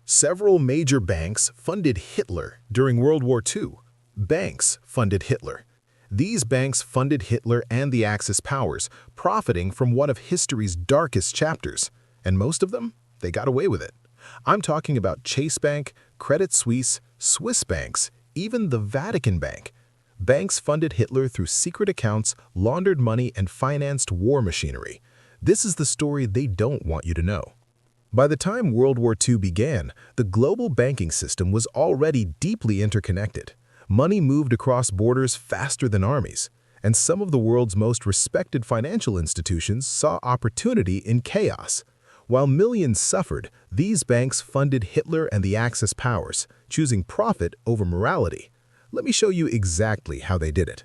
Several major banks funded Hitler during World War II. Banks funded Hitler. These banks funded Hitler and the Axis powers, profiting from one of history's darkest chapters. And most of them, they got away with it. I'm talking about Chase Bank, Credit Suisse, Swiss banks, even the Vatican Bank. Banks funded Hitler through secret accounts, laundered money, and financed war machinery. This is the story they don't want you to know. By the time World War II began, the global banking system was already deeply interconnected. Money moved across borders faster than armies, and some of the world's most respected financial institutions saw opportunity in chaos. While millions suffered, these banks funded Hitler and the Axis powers, choosing profit over morality. Let me show you exactly how they did it.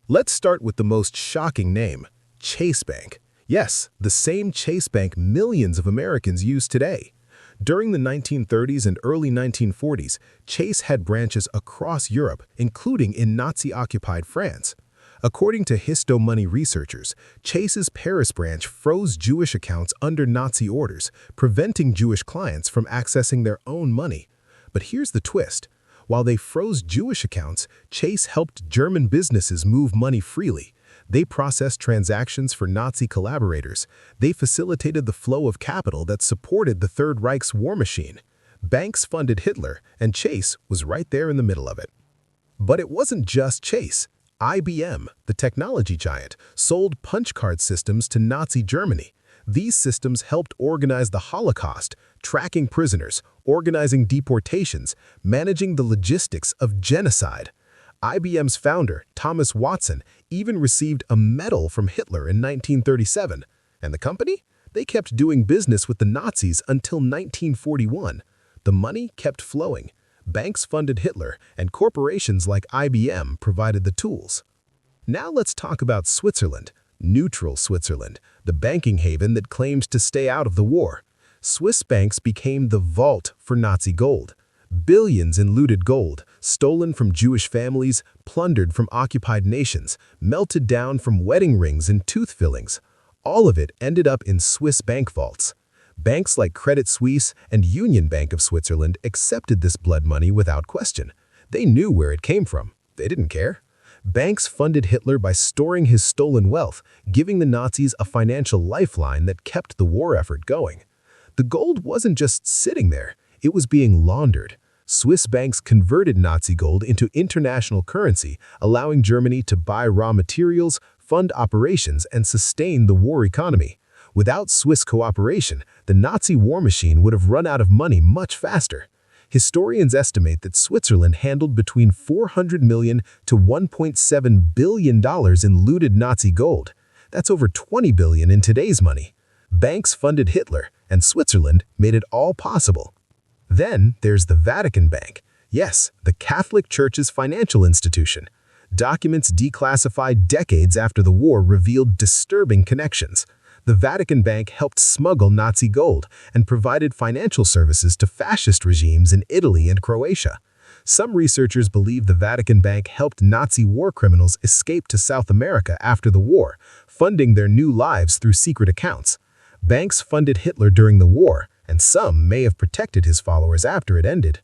Let's start with the most shocking name, Chase Bank. Yes, the same Chase Bank millions of Americans use today. During the 1930s and early 1940s, Chase had branches across Europe, including in Nazi-occupied France. According to HistoMoney researchers, Chase's Paris branch froze Jewish accounts under Nazi orders, preventing Jewish clients from accessing their own money. But here's the twist. While they froze Jewish accounts, Chase helped German businesses move money freely. They processed transactions for Nazi collaborators. They facilitated the flow of capital that supported the Third Reich's war machine. Banks funded Hitler, and Chase was right there in the middle of it. But it wasn't just Chase. IBM, the technology giant, sold punch card systems to Nazi Germany. These systems helped organize the Holocaust, tracking prisoners, organizing deportations, managing the logistics of genocide. IBM's founder, Thomas Watson, even received a medal from Hitler in 1937. And the company? They kept doing business with the Nazis until 1941. The money kept flowing. Banks funded Hitler, and corporations like IBM provided the tools. Now let's talk about Switzerland, neutral Switzerland, the banking haven that claimed to stay out of the war. Swiss banks became the vault for Nazi gold. Billions in looted gold, stolen from Jewish families, plundered from occupied nations, melted down from wedding rings and tooth fillings. All of it ended up in Swiss bank vaults. Banks like Credit Suisse and Union Bank of Switzerland accepted this blood money without question. They knew where it came from. They didn't care. Banks funded Hitler by storing his stolen wealth, giving the Nazis a financial lifeline that kept the war effort going. The gold wasn't just sitting there. It was being laundered. Swiss banks converted Nazi gold into international currency, allowing Germany to buy raw materials, fund operations, and sustain the war economy. Without Swiss cooperation, the Nazi war machine would have run out of money much faster. Historians estimate that Switzerland handled between $400 million to $1.7 billion in looted Nazi gold. That's over $20 billion in today's money. Banks funded Hitler, and Switzerland made it all possible. Then there's the Vatican Bank. Yes, the Catholic Church's financial institution. Documents declassified decades after the war revealed disturbing connections. The Vatican Bank helped smuggle Nazi gold and provided financial services to fascist regimes in Italy and Croatia. Some researchers believe the Vatican Bank helped Nazi war criminals escape to South America after the war, funding their new lives through secret accounts. Banks funded Hitler during the war, and some may have protected his followers after it ended.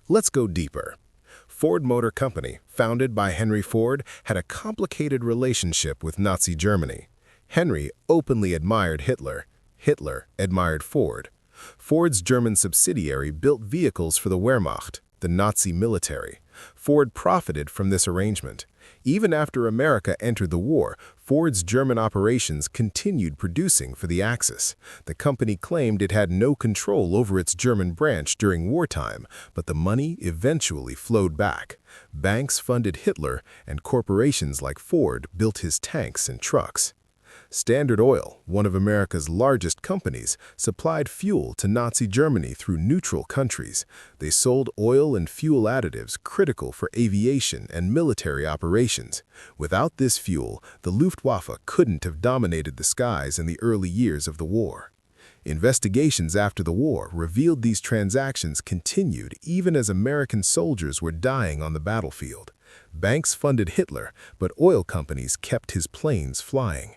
Let's go deeper. Ford Motor Company, founded by Henry Ford, had a complicated relationship with Nazi Germany. Henry openly admired Hitler. Hitler admired Ford. Ford's German subsidiary built vehicles for the Wehrmacht, the Nazi military. Ford profited from this arrangement. Even after America entered the war, Ford's German operations continued producing for the Axis. The company claimed it had no control over its German branch during wartime, but the money eventually flowed back. Banks funded Hitler, and corporations like Ford built his tanks and trucks. Standard Oil, one of America's largest companies, supplied fuel to Nazi Germany through neutral countries. They sold oil and fuel additives critical for aviation and military operations. Without this fuel, the Luftwaffe couldn't have dominated the skies in the early years of the war. Investigations after the war revealed these transactions continued even as American soldiers were dying on the battlefield. Banks funded Hitler, but oil companies kept his planes flying.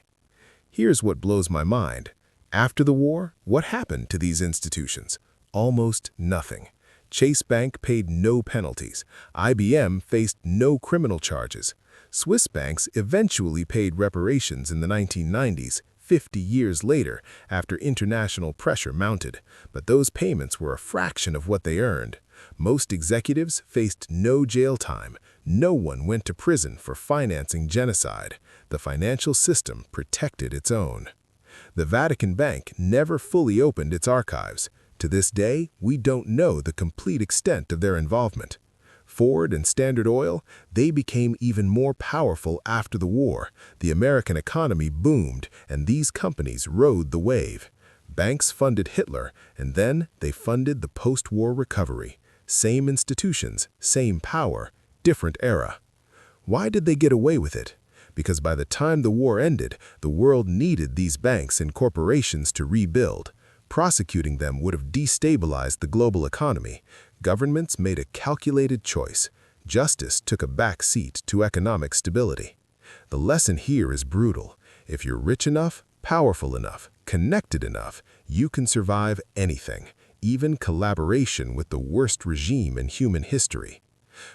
Here's what blows my mind. After the war, what happened to these institutions? Almost nothing. Chase Bank paid no penalties. IBM faced no criminal charges. Swiss banks eventually paid reparations in the 1990s, 50 years later, after international pressure mounted, but those payments were a fraction of what they earned. Most executives faced no jail time. No one went to prison for financing genocide. The financial system protected its own. The Vatican Bank never fully opened its archives. To this day, we don't know the complete extent of their involvement. Ford and Standard Oil, they became even more powerful after the war. The American economy boomed, and these companies rode the wave. Banks funded Hitler, and then they funded the post-war recovery. Same institutions, same power, different era. Why did they get away with it? Because by the time the war ended, the world needed these banks and corporations to rebuild. Prosecuting them would have destabilized the global economy. Governments made a calculated choice. Justice took a back seat to economic stability. The lesson here is brutal. If you're rich enough, powerful enough, connected enough, you can survive anything, even collaboration with the worst regime in human history.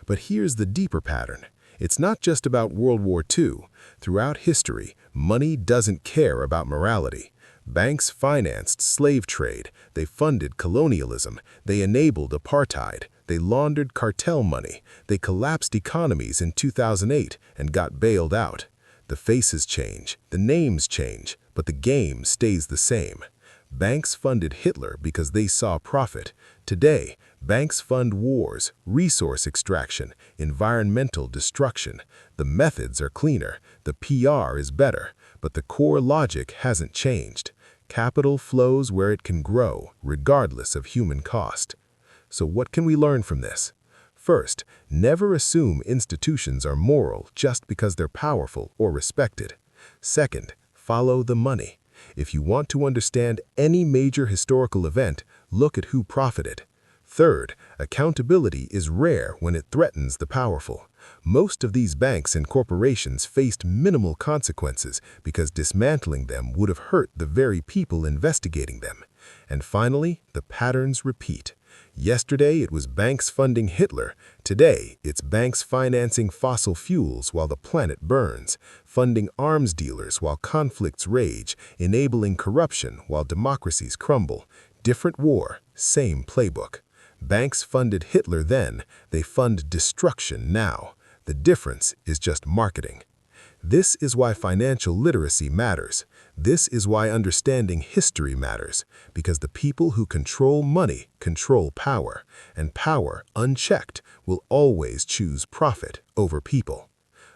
But here's the deeper pattern. It's not just about World War II. Throughout history, money doesn't care about morality. Banks financed slave trade, they funded colonialism, they enabled apartheid, they laundered cartel money, they collapsed economies in 2008 and got bailed out. The faces change, the names change, but the game stays the same. Banks funded Hitler because they saw profit. Today, banks fund wars, resource extraction, environmental destruction. The methods are cleaner, the PR is better, but the core logic hasn't changed. Capital flows where it can grow, regardless of human cost. So what can we learn from this? First, never assume institutions are moral just because they're powerful or respected. Second, follow the money. If you want to understand any major historical event, look at who profited. Third, accountability is rare when it threatens the powerful. Most of these banks and corporations faced minimal consequences because dismantling them would have hurt the very people investigating them. And finally, the patterns repeat. Yesterday it was banks funding Hitler. Today it's banks financing fossil fuels while the planet burns, funding arms dealers while conflicts rage, enabling corruption while democracies crumble. Different war, same playbook. Banks funded Hitler then, they fund destruction now. The difference is just marketing. This is why financial literacy matters. This is why understanding history matters, because the people who control money control power, and power, unchecked, will always choose profit over people.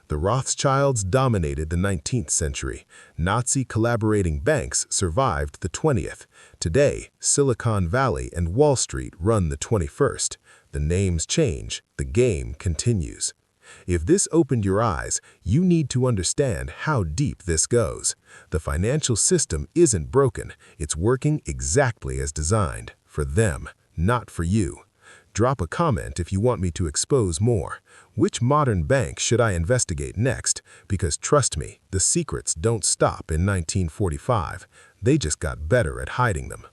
The Rothschilds dominated the 19th century. Nazi collaborating banks survived the 20th. Today, Silicon Valley and Wall Street run the 21st. The names change, the game continues. If this opened your eyes, you need to understand how deep this goes. The financial system isn't broken, it's working exactly as designed, for them, not for you. Drop a comment if you want me to expose more. Which modern bank should I investigate next? Because trust me, the secrets don't stop in 1945. They just got better at hiding them.